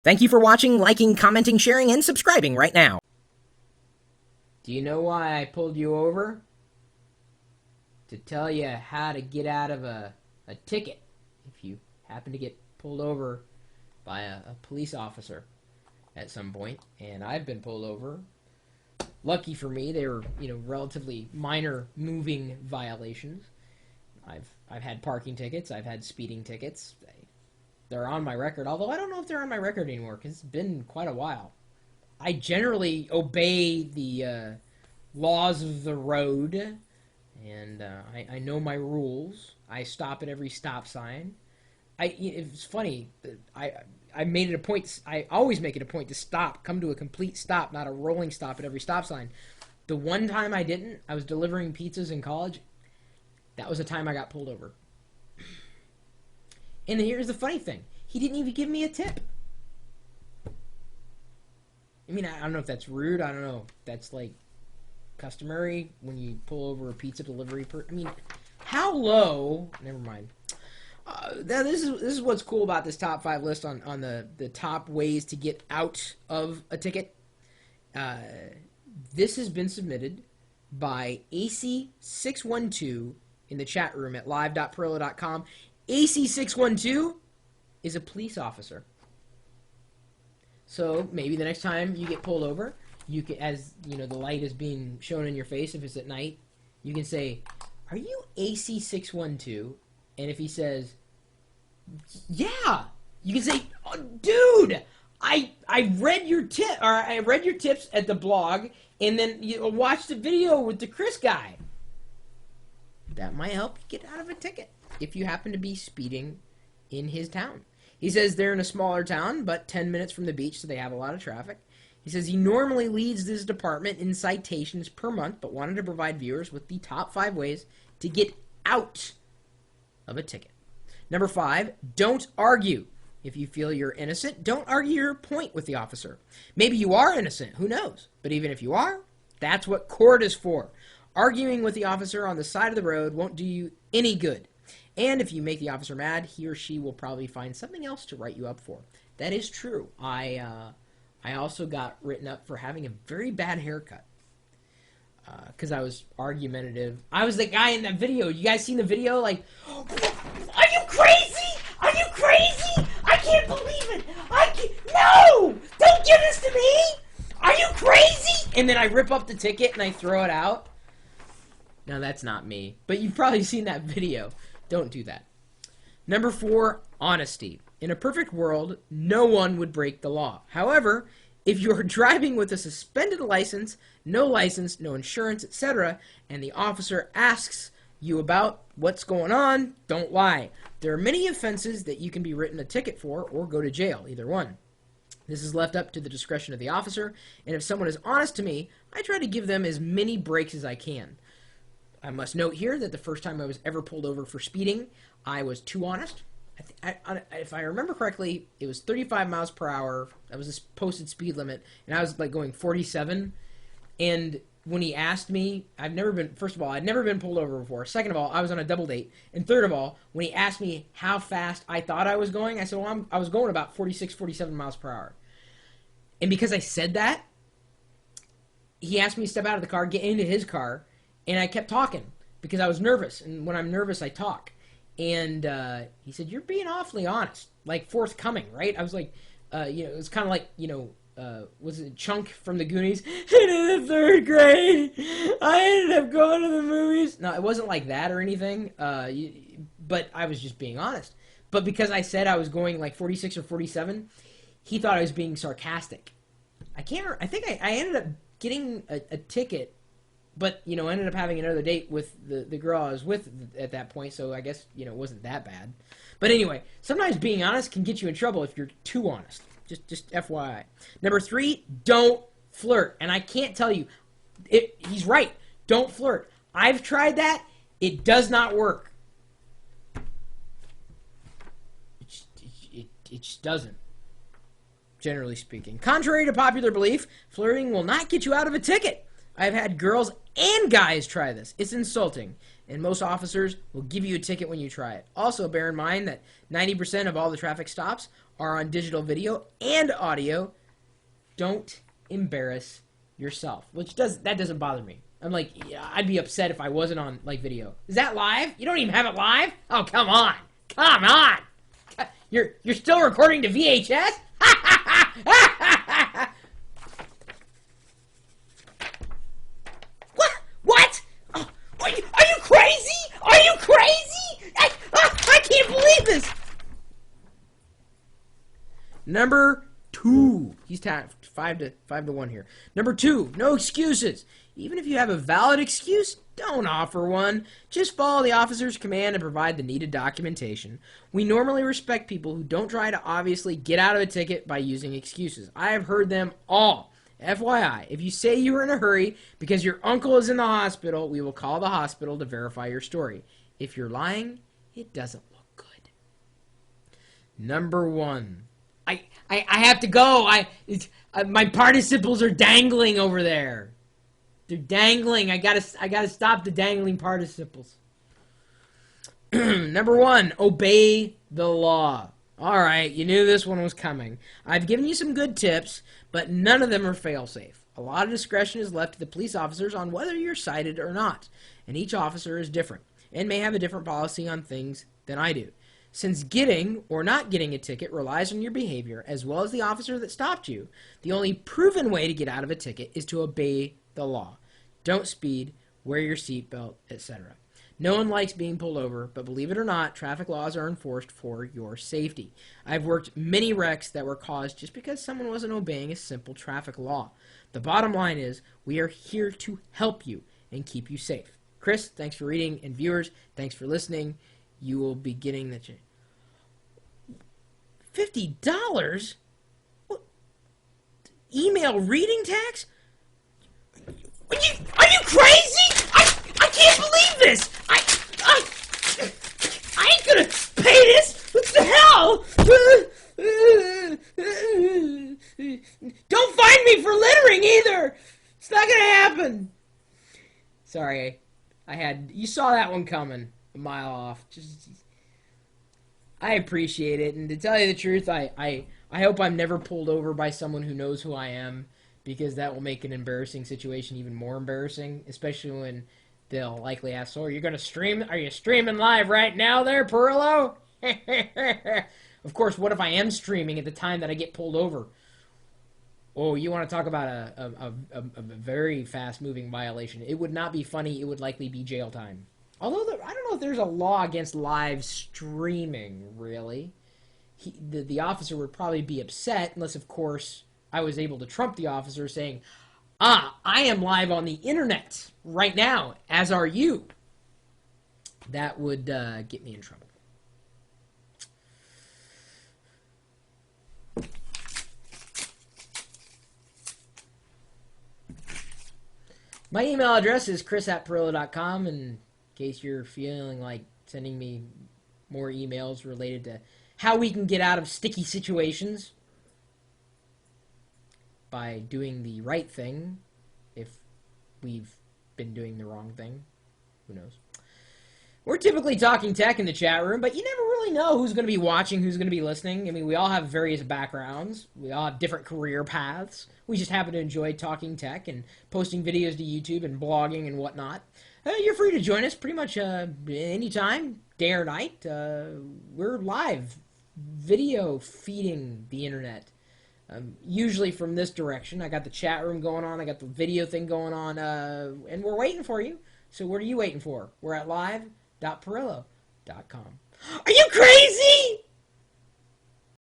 Thank you for watching, liking, commenting, sharing, and subscribing right now. Do you know why I pulled you over? To tell you how to get out of a ticket if you happen to get pulled over by a police officer at some point. And I've been pulled over. Lucky for me, they were, relatively minor moving violations. I've had parking tickets. I've had speeding tickets. They're on my record, although I don't know if they're on my record anymore because it's been quite a while. I generally obey the laws of the road, and I know my rules. I stop at every stop sign. It's funny. I made it a point. I always make it a point to stop, come to a complete stop, not a rolling stop at every stop sign. The one time I didn't, I was delivering pizzas in college. That was the time I got pulled over. And here's the funny thing. He didn't even give me a tip. I mean, I don't know if that's rude. I don't know if that's, like, customary when you pull over a pizza delivery I mean, how low... Never mind. This is what's cool about this top 5 list on the top ways to get out of a ticket. This has been submitted by AC612 in the chat room at live.pirillo.com. AC612 is a police officer. So maybe the next time you get pulled over, you can, as you know, the light is being shown in your face if it's at night, you can say, "Are you AC612?" And if he says, "Yeah," you can say, "Oh, dude, I read your tip, or I read your tips at the blog, and then you watched the video with the Chris guy." That might help you get out of a ticket if you happen to be speeding in his town. He says they're in a smaller town, but 10 minutes from the beach, so they have a lot of traffic. He says he normally leads this department in citations per month, but wanted to provide viewers with the top 5 ways to get out of a ticket. Number 5, don't argue. If you feel you're innocent, don't argue your point with the officer. Maybe you are innocent, who knows? But even if you are, that's what court is for. Arguing with the officer on the side of the road won't do you any good. And if you make the officer mad, he or she will probably find something else to write you up for. That is true. I also got written up for having a very bad haircut. Because I was argumentative. I was the guy in that video. You guys seen the video? Like, "Are you crazy? Are you crazy? I can't believe it. No! Don't give this to me! Are you crazy?" And then I rip up the ticket and I throw it out. Now, that's not me. But you've probably seen that video. Don't do that. Number 4, honesty. In a perfect world, no one would break the law. However, if you're driving with a suspended license, no insurance, etc., and the officer asks you about what's going on, don't lie. There are many offenses that you can be written a ticket for or go to jail, either one. This is left up to the discretion of the officer, and if someone is honest to me, I try to give them as many breaks as I can. I must note here that the first time I was ever pulled over for speeding, I was too honest. If I remember correctly, it was 35 miles per hour. That was this posted speed limit, and I was like going 47. And when he asked me, first of all, I'd never been pulled over before. Second of all, I was on a double date. And third of all, when he asked me how fast I thought I was going, I said, well, I was going about 46, 47 miles per hour. And because I said that, he asked me to step out of the car, get into his car, and I kept talking because I was nervous. And when I'm nervous, I talk. And he said, "You're being awfully honest, like forthcoming, right?" I was like, it was kind of like, was it Chunk from the Goonies? In the 3rd grade, I ended up going to the movies. No, it wasn't like that or anything, but I was just being honest. But because I said I was going like 46 or 47, he thought I was being sarcastic. I think I ended up getting a ticket, but, ended up having another date with the girl I was with at that point, so I guess, it wasn't that bad. But anyway, sometimes being honest can get you in trouble if you're too honest. Just FYI. Number 3, don't flirt. And I can't tell you, he's right. Don't flirt. I've tried that. It does not work. It just doesn't. Generally speaking. Contrary to popular belief, flirting will not get you out of a ticket. I've had girls and guys try this. It's insulting, and most officers will give you a ticket when you try it. Also, bear in mind that 90% of all the traffic stops are on digital video and audio, don't embarrass yourself. That doesn't bother me. I'm like, yeah, I'd be upset if I wasn't on like video. Is that live? You don't even have it live? Oh, come on. Come on. You're still recording to VHS? What? Oh, are you crazy? Are you crazy? I can't believe this. Number 2. He's tapped 5 to 1 here. Number 2, no excuses. Even if you have a valid excuse, don't offer one. Just follow the officer's command and provide the needed documentation. We normally respect people who don't try to obviously get out of a ticket by using excuses. I have heard them all. FYI, if you say you were in a hurry because your uncle is in the hospital, we will call the hospital to verify your story. If you're lying, it doesn't look good. Number 1. I have to go. My participles are dangling over there. They're dangling. I gotta stop the dangling participles. Number 1, obey the law. All right, you knew this one was coming. I've given you some good tips, but none of them are fail-safe. A lot of discretion is left to the police officers on whether you're cited or not, and each officer is different and may have a different policy on things than I do. Since getting or not getting a ticket relies on your behavior as well as the officer that stopped you, the only proven way to get out of a ticket is to obey the law. Don't speed, wear your seatbelt, etc. No one likes being pulled over, but believe it or not, traffic laws are enforced for your safety. I've worked many wrecks that were caused just because someone wasn't obeying a simple traffic law. The bottom line is, we are here to help you and keep you safe. Chris, thanks for reading, and viewers, thanks for listening. You will be getting the $50? What? Email reading tax? Are you crazy? I can't believe this. I ain't gonna pay this. What the hell? Don't find me for littering either. It's not gonna happen. Sorry, you saw that one coming a mile off. I appreciate it, and to tell you the truth, I hope I'm never pulled over by someone who knows who I am, because that will make an embarrassing situation even more embarrassing, especially when they'll likely ask, so are you going to stream? Are you streaming live right now there, Pirillo? Of course, what if I am streaming at the time that I get pulled over? Oh, you want to talk about a very fast-moving violation. It would not be funny. It would likely be jail time. Although, I don't know if there's a law against live streaming, really. The officer would probably be upset, unless, of course, I was able to trump the officer saying, I am live on the internet right now, as are you. That would get me in trouble. My email address is chris@pirillo.com, in case you're feeling like sending me more emails related to how we can get out of sticky situations by doing the right thing, if we've been doing the wrong thing. Who knows? We're typically talking tech in the chat room, but you never really know who's going to be watching, who's going to be listening. I mean, we all have various backgrounds. We all have different career paths. We just happen to enjoy talking tech and posting videos to YouTube and blogging and whatnot. You're free to join us pretty much anytime, day or night. We're live video feeding the internet. Usually from this direction. I got the chat room going on. I got the video thing going on. And we're waiting for you. So what are you waiting for? We're at live.pirillo.com. Are you crazy?